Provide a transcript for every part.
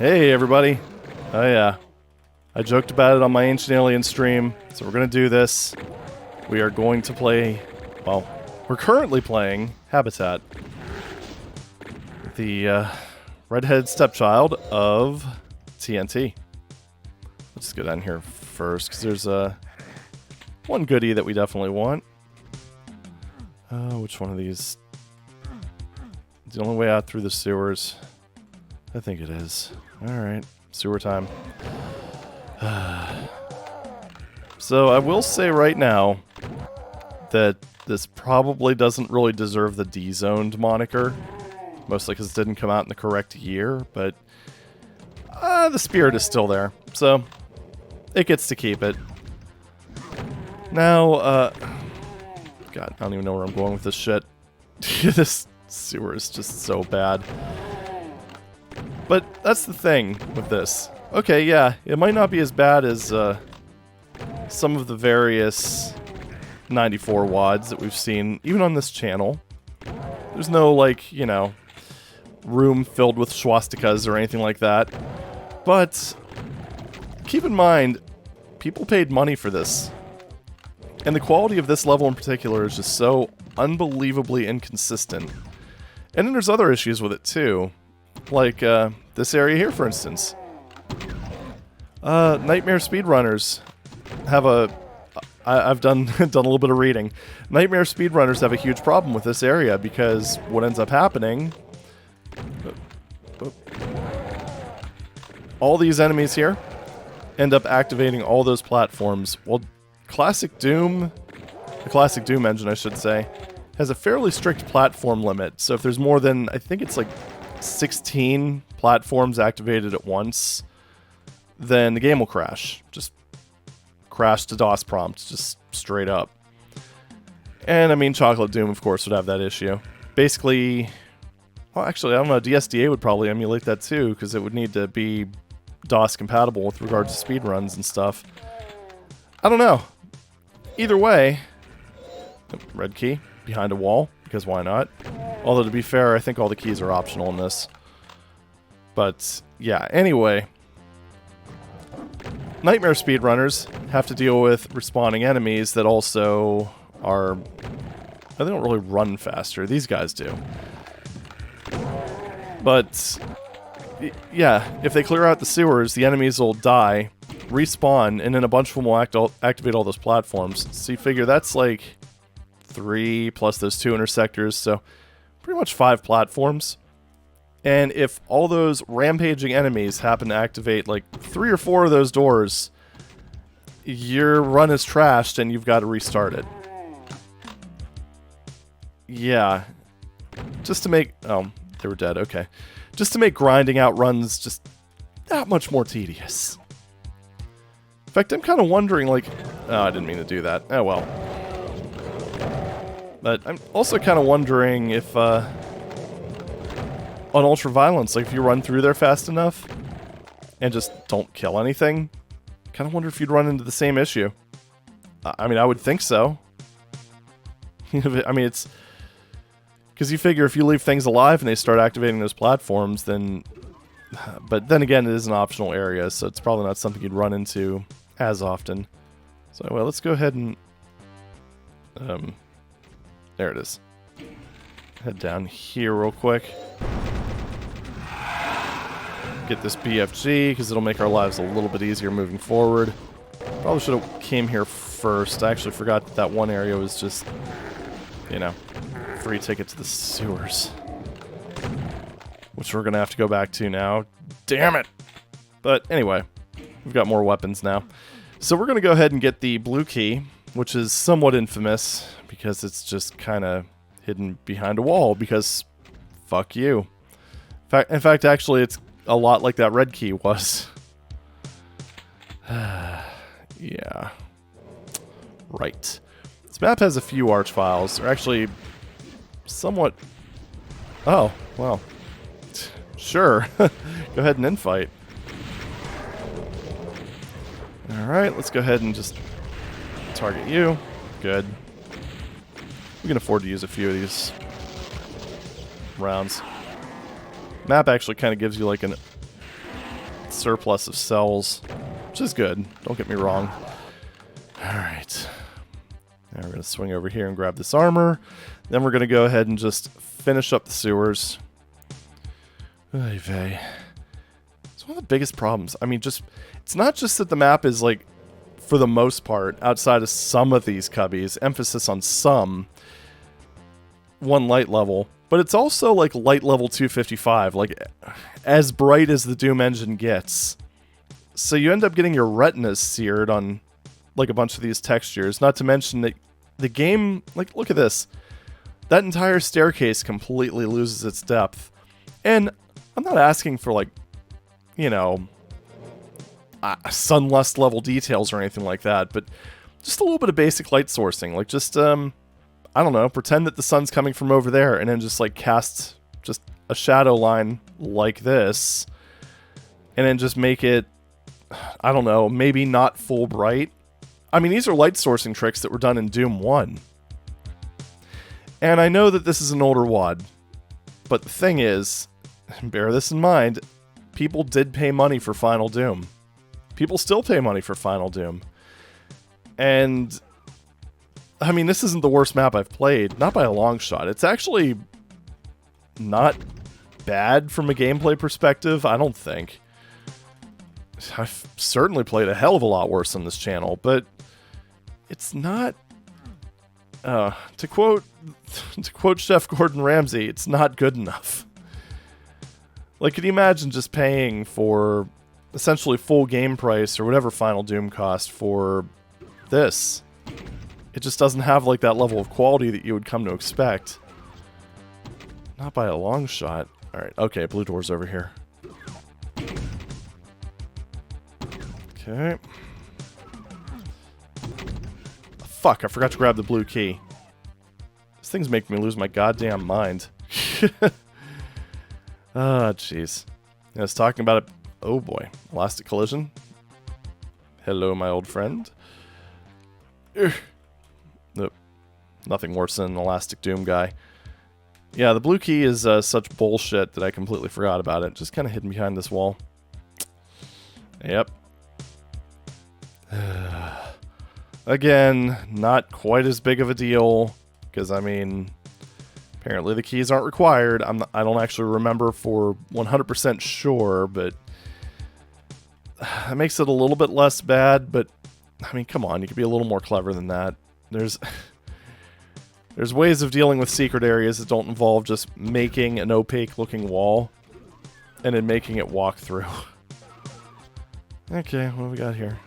Hey everybody. Oh yeah. I joked about it on my Ancient Alien stream, so we're gonna do this. We are going to play, well, we're currently playing Habitat. The redhead stepchild of TNT. Let's just go down here first, because there's one goodie that we definitely want. Which one of these? It's the only way out through the sewers. I think it is. Alright, sewer time. So I will say right now that this probably doesn't really deserve the D-zoned moniker. Mostly because it didn't come out in the correct year, but the spirit is still there. So it gets to keep it. Now, God, I don't even know where I'm going with this shit. This sewer is just so bad. But that's the thing with this. Okay, yeah, it might not be as bad as some of the various 94 WADs that we've seen, even on this channel. There's no, like, you know, room filled with swastikas or anything like that. But keep in mind, people paid money for this. And the quality of this level in particular is just so unbelievably inconsistent. And then there's other issues with it too. Like this area here, for instance. Nightmare speedrunners have I've done a little bit of reading. Nightmare speedrunners have a huge problem with this area because what ends up happening... all these enemies here end up activating all those platforms. Well, the Classic Doom engine, I should say, has a fairly strict platform limit. So if there's more than, I think it's like 16 platforms activated at once, then the game will crash. Just crash to DOS prompt, just straight up. And I mean, Chocolate Doom, of course, would have that issue. Basically, well, actually, I don't know, dsda would probably emulate that too, because it would need to be DOS compatible with regards to speedruns and stuff. I don't know. Either way, red key behind a wall, because why not? Although, to be fair, I think all the keys are optional in this. But, yeah, anyway. Nightmare speedrunners have to deal with respawning enemies that also are... they don't really run faster. These guys do. But, yeah, if they clear out the sewers, the enemies will die, respawn, and then a bunch of them will activate all those platforms. So you figure that's like 3 plus those 2 intersectors, so pretty much 5 platforms. And if all those rampaging enemies happen to activate like 3 or 4 of those doors, your run is trashed and you've got to restart it. Yeah. Just to make... oh, they were dead, okay. Just to make grinding out runs just that much more tedious. In fact, I'm kind of wondering, like... oh, I didn't mean to do that. Oh, well. But I'm also kind of wondering if, on Ultraviolence, like, if you run through there fast enough and just don't kill anything, kind of wonder if you'd run into the same issue. I mean, I would think so. I mean, it's... because you figure if you leave things alive and they start activating those platforms, then... but then again, it is an optional area, so it's probably not something you'd run into as often. So anyway, let's go ahead and... there it is. Head down here real quick. Get this BFG, because it'll make our lives a little bit easier moving forward. Probably should have came here first. I actually forgot that that one area was just, you know, free ticket to the sewers. Which we're going to have to go back to now. Damn it! But anyway, we've got more weapons now. So we're going to go ahead and get the blue key, which is somewhat infamous, because it's just kind of hidden behind a wall, because fuck you. In fact, actually, it's a lot like that red key was. Yeah. Right. This map has a few arch files. They're actually somewhat... oh, well. Sure. Go ahead and infight. Alright, let's go ahead and just target you. Good. We can afford to use a few of these rounds. Map actually kind of gives you like an surplus of cells, which is good. Don't get me wrong. Alright. Now we're going to swing over here and grab this armor. Then we're going to go ahead and just finish up the sewers. Oy vey. It's one of the biggest problems. I mean, just... It's not just that the map is, like, for the most part, outside of some of these cubbies, emphasis on some, one light level, but it's also, like, light level 255, like, as bright as the Doom engine gets. So you end up getting your retinas seared on, like, a bunch of these textures, not to mention that the game, like, look at this. That entire staircase completely loses its depth. And I'm not asking for, like, you know, sunlust level details or anything like that, but just a little bit of basic light sourcing. Like, just, I don't know, pretend that the sun's coming from over there and then just, like, cast just a shadow line like this. And then just make it, I don't know, maybe not full bright. I mean, these are light sourcing tricks that were done in Doom 1. And I know that this is an older WAD, but the thing is, bear this in mind, people did pay money for Final Doom. People still pay money for Final Doom. And, I mean, this isn't the worst map I've played, not by a long shot. It's actually not bad from a gameplay perspective, I don't think. I've certainly played a hell of a lot worse on this channel, but it's not... to quote Chef Gordon Ramsay, it's not good enough. Like, could you imagine just paying for essentially full game price or whatever Final Doom cost for this? It just doesn't have, like, that level of quality that you would come to expect. Not by a long shot. Alright, okay, blue door's over here. Okay. Fuck, I forgot to grab the blue key. This thing's making me lose my goddamn mind. Ah, jeez. I was talking about it. Oh boy. Elastic collision. Hello, my old friend. Nope. Nothing worse than an elastic doom guy. Yeah, the blue key is such bullshit that I completely forgot about it. Just kind of hidden behind this wall. Yep. Again, not quite as big of a deal, because, I mean, apparently the keys aren't required. I don't actually remember for 100% sure, but that makes it a little bit less bad, but, I mean, come on, you could be a little more clever than that. There's ways of dealing with secret areas that don't involve just making an opaque-looking wall and then making it walk through. Okay, what do we got here?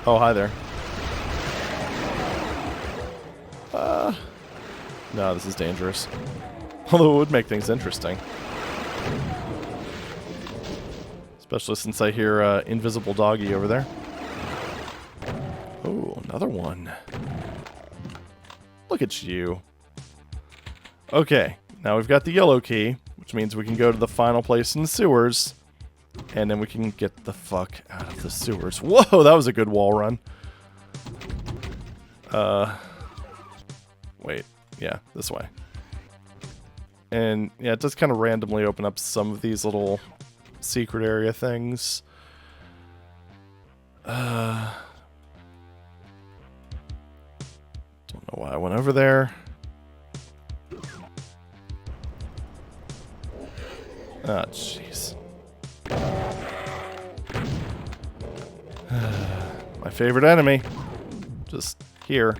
Oh, hi there. No, this is dangerous. Although it would make things interesting. Especially since I hear Invisible Doggy over there. Oh, another one. Look at you. Okay, now we've got the yellow key, which means we can go to the final place in the sewers. And then we can get the fuck out of the sewers. Whoa, that was a good wall run. Wait. Yeah, this way. And, yeah, it does kind of randomly open up some of these little secret area things. Don't know why I went over there. Ah, jeez. My favorite enemy. Just here.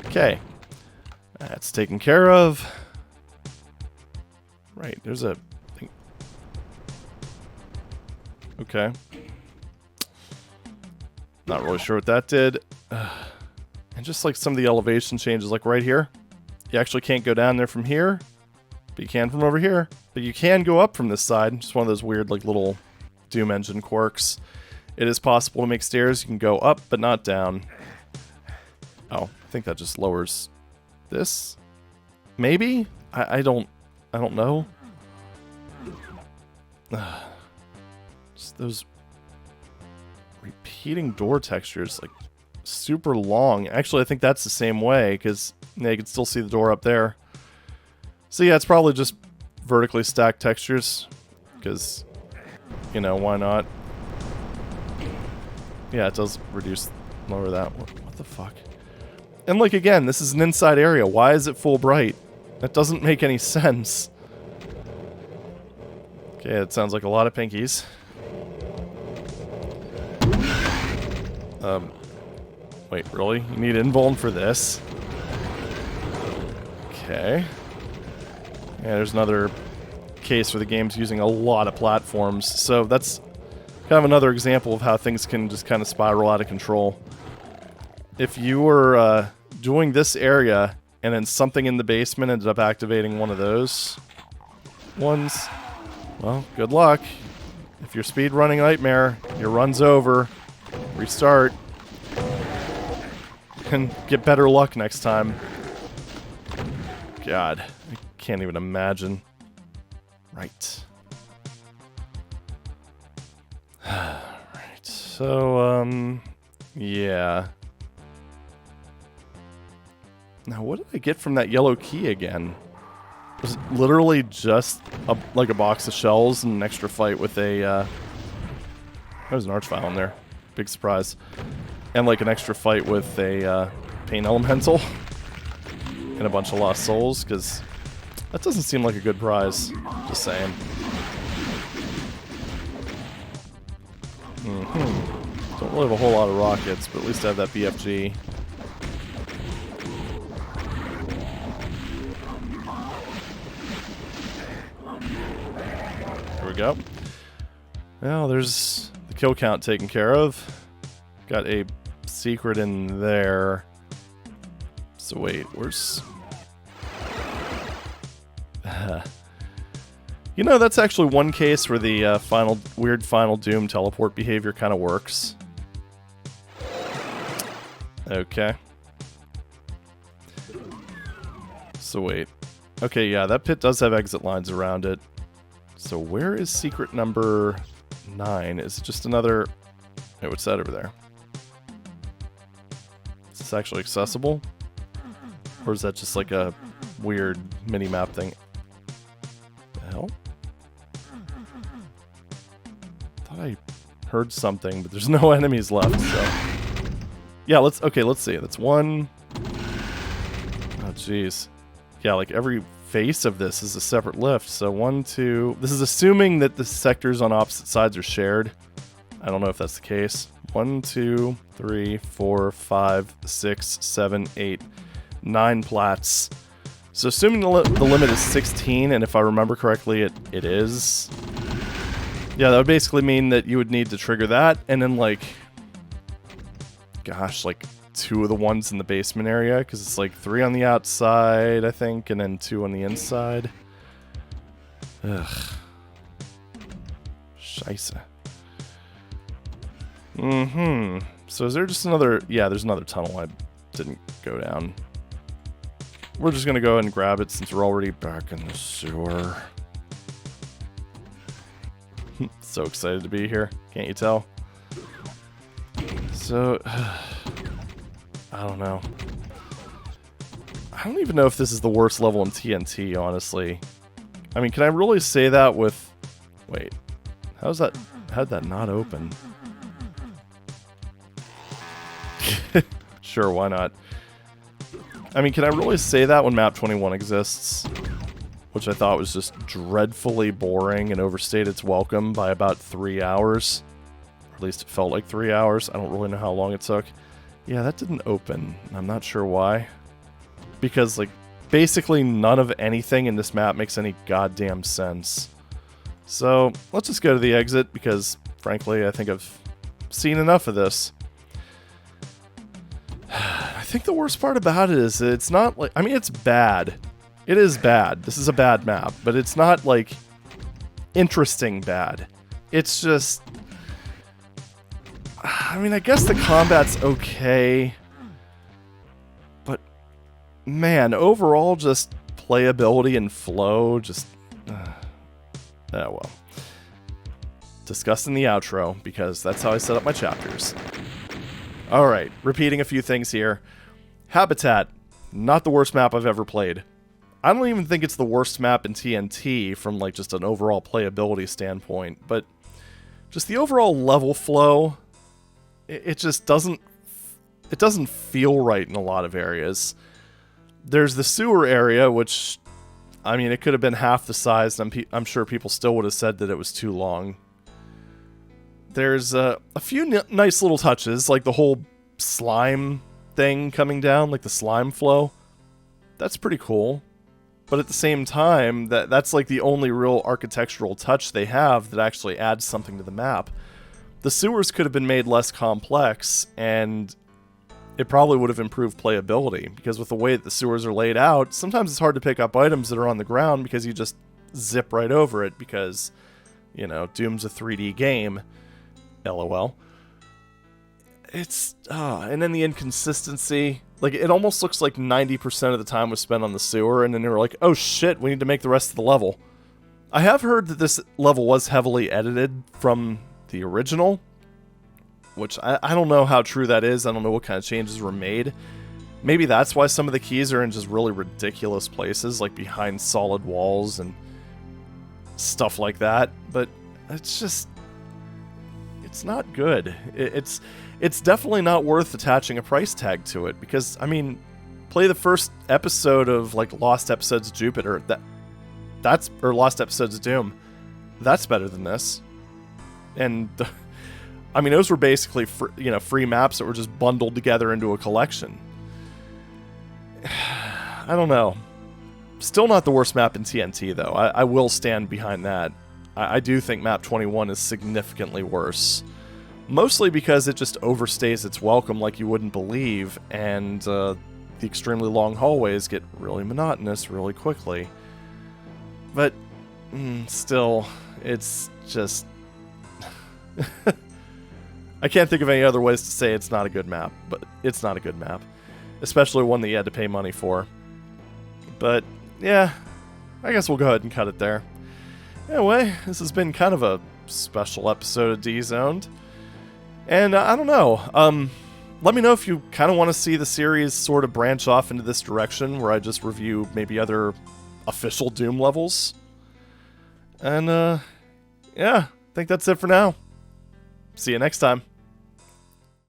Okay. That's taken care of. Right, there's a thing. Okay. Not really sure what that did. And just like some of the elevation changes, like right here. You actually can't go down there from here. But you can from over here. But you can go up from this side. Just one of those weird, like, little Doom engine quirks. It is possible to make stairs. You can go up, but not down. Oh, I think that just lowers this. Maybe? I don't know. Just those repeating door textures, like, super long. Actually, I think that's the same way, because you can still see the door up there. So yeah, it's probably just vertically stacked textures, because, you know, why not? Yeah, it does reduce, lower that. What the fuck? And like, again, this is an inside area. Why is it full bright? That doesn't make any sense. Okay, it sounds like a lot of pinkies. Wait, really? You need invuln for this? Okay. Yeah, there's another case where the game's using a lot of platforms. So that's kind of another example of how things can just kind of spiral out of control. If you were doing this area and then something in the basement ended up activating one of those ones, well, good luck. If you're speedrunning Nightmare, your run's over. Restart. And get better luck next time. God, I can't even imagine. Right. Right, so, yeah. Now, what did I get from that yellow key again? Was it literally just like a box of shells and an extra fight with a, there's an archvile in there. Big surprise. And like an extra fight with a pain elemental. And a bunch of lost souls, because that doesn't seem like a good prize. Just saying. Don't really have a whole lot of rockets, but at least I have that BFG. There we go. Well, there's the kill count taken care of. Got a secret in there. So wait, where's... You know, that's actually one case where the weird final Doom teleport behavior kind of works. Okay. So wait. Okay, yeah, that pit does have exit lines around it. So where is secret number 9? Is it just another... Hey, what's that over there? Is this actually accessible? Or is that just like a weird mini-map thing? The hell? Thought I heard something, but there's no enemies left, so... Yeah, let's see. That's one... Oh, jeez. Yeah, like every face of this is a separate lift, so 1, 2... This is assuming that the sectors on opposite sides are shared. I don't know if that's the case. 1, 2, 3, 4, 5, 6, 7, 8... 9 plats. So assuming the limit is 16, and if I remember correctly, it is. Yeah, that would basically mean that you would need to trigger that, and then like, gosh, like 2 of the ones in the basement area, because it's like 3 on the outside, I think, and then 2 on the inside. Ugh. Scheisse. So is there just another... Yeah, there's another tunnel I didn't go down. We're just gonna go ahead and grab it since we're already back in the sewer. So excited to be here, can't you tell? So, I don't know. I don't even know if this is the worst level in TNT, honestly. I mean, can I really say that with... Wait, how'd that not open? Sure, why not? I mean, can I really say that when MAP21 exists? Which I thought was just dreadfully boring and overstayed its welcome by about 3 hours. Or at least it felt like 3 hours. I don't really know how long it took. Yeah, that didn't open. I'm not sure why. Because, like, basically none of anything in this map makes any goddamn sense. So, let's just go to the exit because, frankly, I think I've seen enough of this. I think the worst part about it is it's not like... I mean, it's bad. It is bad. This is a bad map. But it's not, like, interesting bad. It's just... I mean, I guess the combat's okay. But, man, overall, just playability and flow, just... oh, well. Discussed in the outro, because that's how I set up my chapters. Alright, repeating a few things here. Habitat, not the worst map I've ever played. I don't even think it's the worst map in TNT from like just an overall playability standpoint, but just the overall level flow, it just doesn't feel right in a lot of areas. There's the sewer area, which, I mean, it could have been half the size, and I'm sure people still would have said that it was too long. There's a few nice little touches, like the whole slime thing coming down, like the slime flow. That's pretty cool. But at the same time, that's like the only real architectural touch they have that actually adds something to the map. The sewers could have been made less complex, and it probably would have improved playability, because with the way that the sewers are laid out, sometimes it's hard to pick up items that are on the ground because you just zip right over it because, you know, Doom's a 3D game. LOL. It's, and then the inconsistency. Like, it almost looks like 90% of the time was spent on the sewer, and then they were like, oh shit, we need to make the rest of the level. I have heard that this level was heavily edited from the original, which I don't know how true that is. I don't know what kind of changes were made. Maybe that's why some of the keys are in just really ridiculous places, like behind solid walls and stuff like that. But it's just, it's not good. It's definitely not worth attaching a price tag to it, because, I mean, play the first episode of, like, Lost Episodes of Jupiter. Or Lost Episodes of Doom. That's better than this. And, I mean, those were basically, free maps that were just bundled together into a collection. I don't know. Still not the worst map in TNT, though. I will stand behind that. I do think Map 21 is significantly worse. Mostly because it just overstays its welcome like you wouldn't believe, and the extremely long hallways get really monotonous really quickly. But, still, it's just... I can't think of any other ways to say it's not a good map, but it's not a good map. Especially one that you had to pay money for. But, yeah, I guess we'll go ahead and cut it there. Anyway, this has been kind of a special episode of D-Zoned. And I don't know, let me know if you kind of want to see the series sort of branch off into this direction, where I just review maybe other official Doom levels. And, yeah, I think that's it for now. See you next time.